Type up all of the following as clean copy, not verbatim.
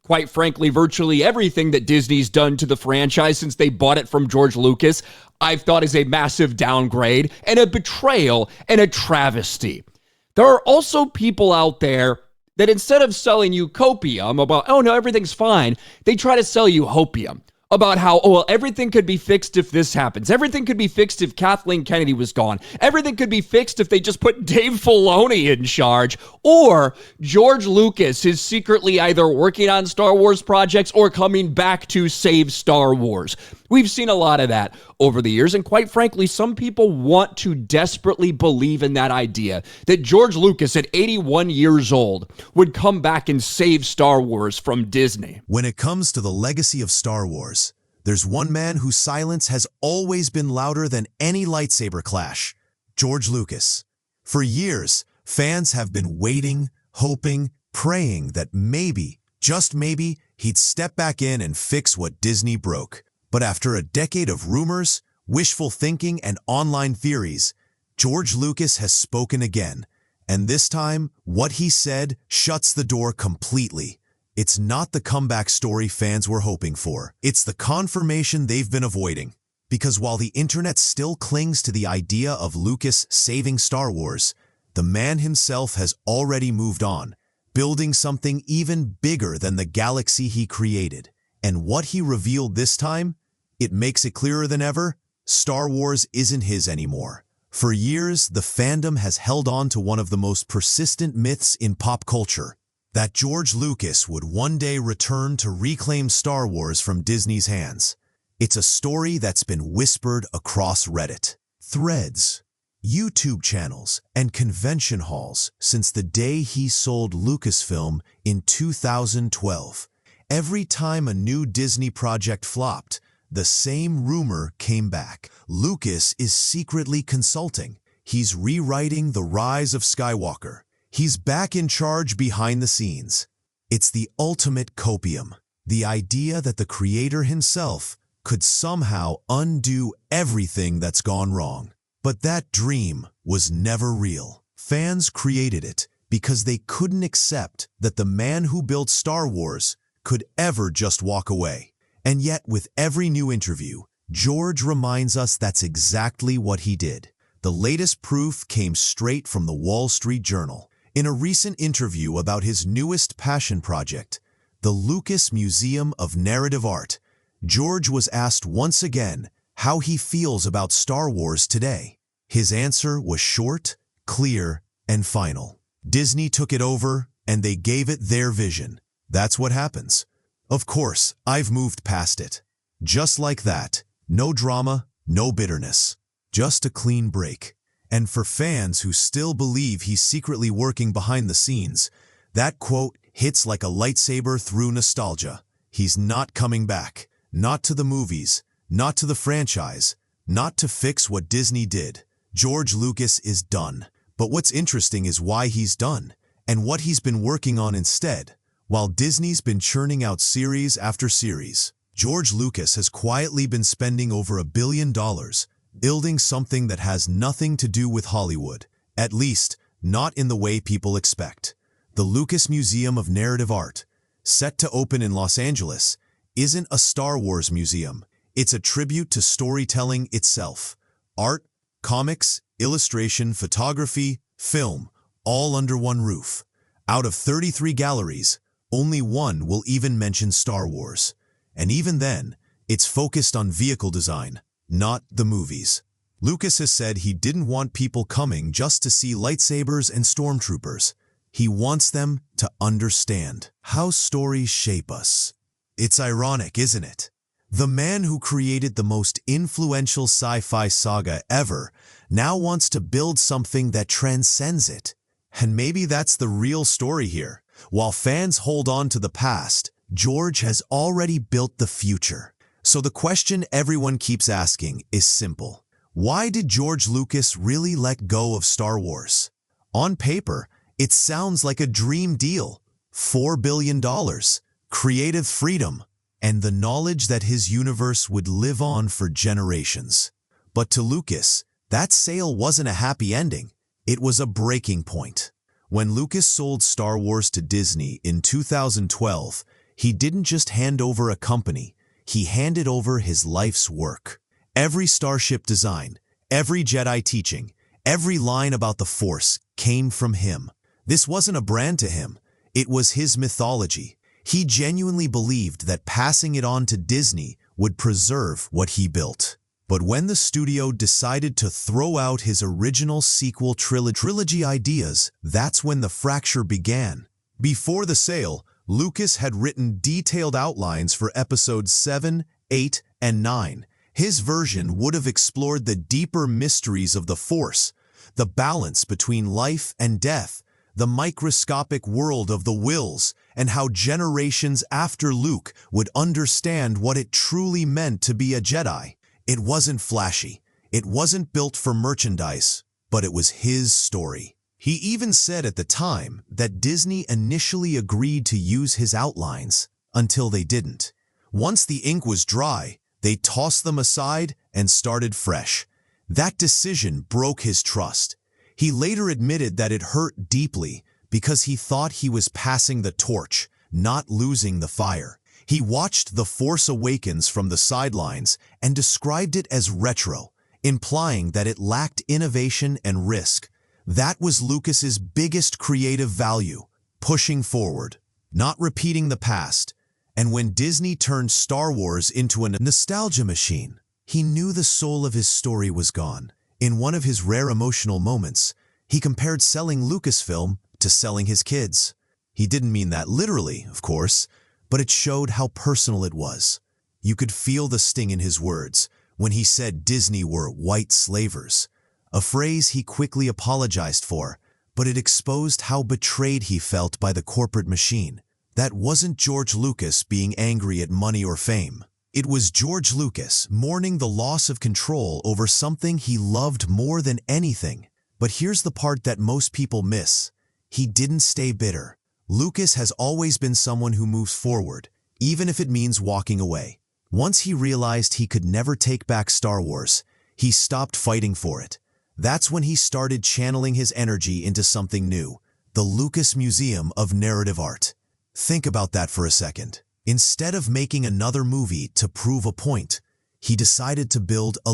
quite frankly, virtually everything that Disney's done to the franchise since they bought it from George Lucas, I've thought is a massive downgrade and a betrayal and a travesty. There are also people out there that instead of selling you copium about, oh no, everything's fine, they try to sell you hopium about how, oh, well, everything could be fixed if this happens. Everything could be fixed if Kathleen Kennedy was gone. Everything could be fixed if they just put Dave Filoni in charge. Or George Lucas is secretly either working on Star Wars projects or coming back to save Star Wars. We've seen a lot of that over the years, and quite frankly, some people want to desperately believe in that idea that George Lucas at 81 years old would come back and save Star Wars from Disney. When it comes to the legacy of Star Wars, there's one man whose silence has always been louder than any lightsaber clash: George Lucas. For years, fans have been waiting, hoping, praying that maybe, just maybe, he'd step back in and fix what Disney broke. But after a decade of rumors, wishful thinking, and online theories, George Lucas has spoken again. And this time, what he said shuts the door completely. It's not the comeback story fans were hoping for. It's the confirmation they've been avoiding. Because while the internet still clings to the idea of Lucas saving Star Wars, the man himself has already moved on, building something even bigger than the galaxy he created. And what he revealed this time, it makes it clearer than ever: Star Wars isn't his anymore. For years, the fandom has held on to one of the most persistent myths in pop culture, that George Lucas would one day return to reclaim Star Wars from Disney's hands. It's a story that's been whispered across Reddit, threads, YouTube channels, and convention halls since the day he sold Lucasfilm in 2012. Every time a new Disney project flopped, the same rumor came back. Lucas is secretly consulting. He's rewriting The Rise of Skywalker. He's back in charge behind the scenes. It's the ultimate copium, the idea that the creator himself could somehow undo everything that's gone wrong. But that dream was never real. Fans created it because they couldn't accept that the man who built Star Wars could ever just walk away. And yet, with every new interview, George reminds us that's exactly what he did. The latest proof came straight from the Wall Street Journal. In a recent interview about his newest passion project, the Lucas Museum of Narrative Art, George was asked once again how he feels about Star Wars today. His answer was short, clear, and final. Disney took it over, and they gave it their vision. That's what happens. Of course, I've moved past it. Just like that, no drama, no bitterness, just a clean break. And for fans who still believe he's secretly working behind the scenes, that quote hits like a lightsaber through nostalgia. He's not coming back, not to the movies, not to the franchise, not to fix what Disney did. George Lucas is done. But what's interesting is why he's done, and what he's been working on instead. While Disney's been churning out series after series, George Lucas has quietly been spending over $1 billion, building something that has nothing to do with Hollywood, at least not in the way people expect. The Lucas Museum of Narrative Art, set to open in Los Angeles, isn't a Star Wars museum. It's a tribute to storytelling itself. Art, comics, illustration, photography, film, all under one roof. Out of 33 galleries, only one will even mention Star Wars. And even then, it's focused on vehicle design, not the movies. Lucas has said he didn't want people coming just to see lightsabers and stormtroopers. He wants them to understand how stories shape us. It's ironic, isn't it? The man who created the most influential sci-fi saga ever now wants to build something that transcends it. And maybe that's the real story here. While fans hold on to the past, George has already built the future. So the question everyone keeps asking is simple. Why did George Lucas really let go of Star Wars? On paper, it sounds like a dream deal. $4 billion, creative freedom, and the knowledge that his universe would live on for generations. But to Lucas, that sale wasn't a happy ending. It was a breaking point. When Lucas sold Star Wars to Disney in 2012, He didn't just hand over a company, he handed over his life's work. Every starship design, every Jedi teaching, every line about the Force came from him. This wasn't a brand to him, it was his mythology. He genuinely believed that passing it on to Disney would preserve what he built. But when the studio decided to throw out his original sequel trilogy ideas, that's when the fracture began. Before the sale, Lucas had written detailed outlines for episodes 7, 8, and 9. His version would have explored the deeper mysteries of the Force, the balance between life and death, the microscopic world of the Wills, and how generations after Luke would understand what it truly meant to be a Jedi. It wasn't flashy, it wasn't built for merchandise, but it was his story. He even said at the time that Disney initially agreed to use his outlines until they didn't. Once the ink was dry, they tossed them aside and started fresh. That decision broke his trust. He later admitted that it hurt deeply because he thought he was passing the torch, not losing the fire. He watched The Force Awakens from the sidelines and described it as retro, implying that it lacked innovation and risk. That was Lucas's biggest creative value, pushing forward, not repeating the past. And when Disney turned Star Wars into a nostalgia machine, he knew the soul of his story was gone. In one of his rare emotional moments, he compared selling Lucasfilm to selling his kids. He didn't mean that literally, of course, but it showed how personal it was. You could feel the sting in his words when he said Disney were white slavers, a phrase he quickly apologized for, but it exposed how betrayed he felt by the corporate machine. That wasn't George Lucas being angry at money or fame. It was George Lucas mourning the loss of control over something he loved more than anything. But here's the part that most people miss. He didn't stay bitter. Lucas has always been someone who moves forward, even if it means walking away. Once he realized he could never take back Star Wars, he stopped fighting for it. That's when he started channeling his energy into something new, the Lucas Museum of Narrative Art. Think about that for a second. Instead of making another movie to prove a point, he decided to build a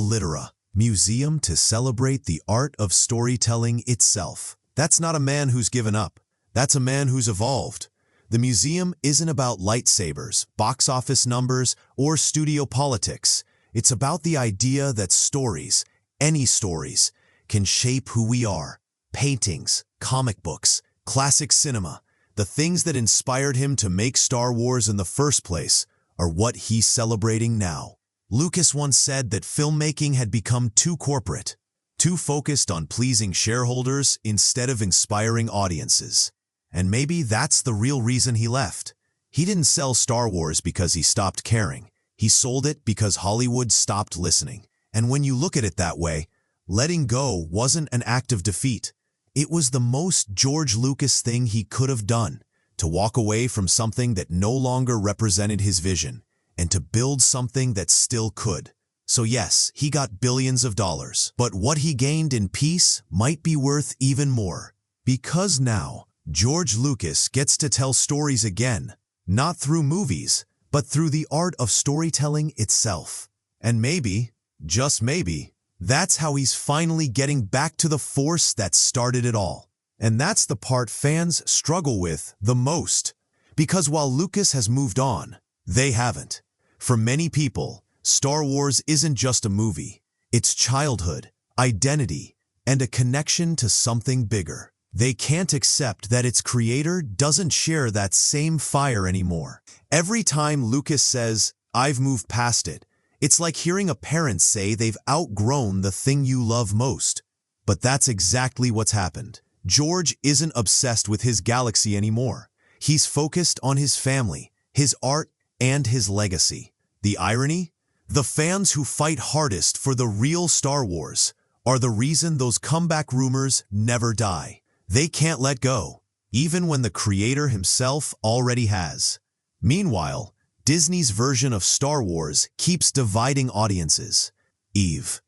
museum to celebrate the art of storytelling itself. That's not a man who's given up. That's a man who's evolved. The museum isn't about lightsabers, box office numbers, or studio politics. It's about the idea that stories, any stories, can shape who we are. Paintings, comic books, classic cinema, the things that inspired him to make Star Wars in the first place are what he's celebrating now. Lucas once said that filmmaking had become too corporate, too focused on pleasing shareholders instead of inspiring audiences. And maybe that's the real reason he left. He didn't sell Star Wars because he stopped caring. He sold it because Hollywood stopped listening. And when you look at it that way, letting go wasn't an act of defeat. It was the most George Lucas thing he could have done, to walk away from something that no longer represented his vision, and to build something that still could. So yes, he got billions of dollars, but what he gained in peace might be worth even more. Because now, George Lucas gets to tell stories again, not through movies, but through the art of storytelling itself. And maybe, just maybe, that's how he's finally getting back to the Force that started it all. And that's the part fans struggle with the most. Because while Lucas has moved on, they haven't. For many people, Star Wars isn't just a movie. It's childhood, identity, and a connection to something bigger. They can't accept that its creator doesn't share that same fire anymore. Every time Lucas says, "I've moved past it," it's like hearing a parent say they've outgrown the thing you love most. But that's exactly what's happened. George isn't obsessed with his galaxy anymore. He's focused on his family, his art, and his legacy. The irony? The fans who fight hardest for the real Star Wars are the reason those comeback rumors never die. They can't let go, even when the creator himself already has. Meanwhile, Disney's version of Star Wars keeps dividing audiences.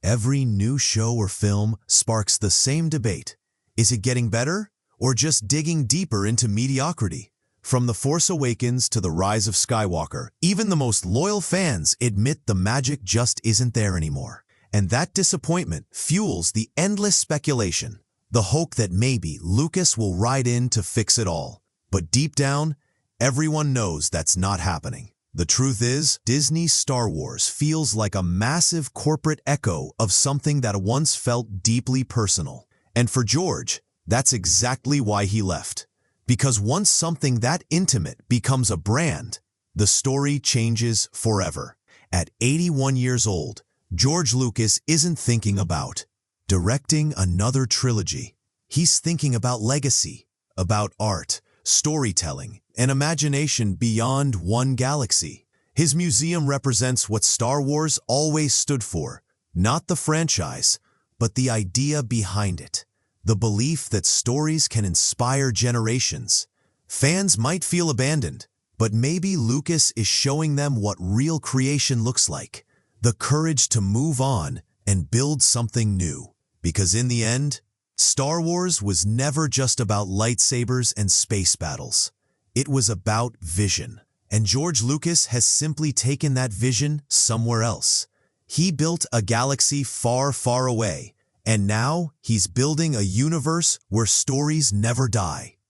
Every new show or film sparks the same debate. Is it getting better, or just digging deeper into mediocrity? From The Force Awakens to The Rise of Skywalker, even the most loyal fans admit the magic just isn't there anymore. And that disappointment fuels the endless speculation, the hope that maybe Lucas will ride in to fix it all. But deep down, everyone knows that's not happening. The truth is, Disney's Star Wars feels like a massive corporate echo of something that once felt deeply personal. And for George, that's exactly why he left. Because once something that intimate becomes a brand, the story changes forever. At 81 years old, George Lucas isn't thinking about directing another trilogy. He's thinking about legacy, about art, storytelling, and imagination beyond one galaxy. His museum represents what Star Wars always stood for, not the franchise, but the idea behind it. The belief that stories can inspire generations. Fans might feel abandoned, but maybe Lucas is showing them what real creation looks like. The courage to move on and build something new. Because in the end, Star Wars was never just about lightsabers and space battles. It was about vision. And George Lucas has simply taken that vision somewhere else. He built a galaxy far, far away. And now he's building a universe where stories never die.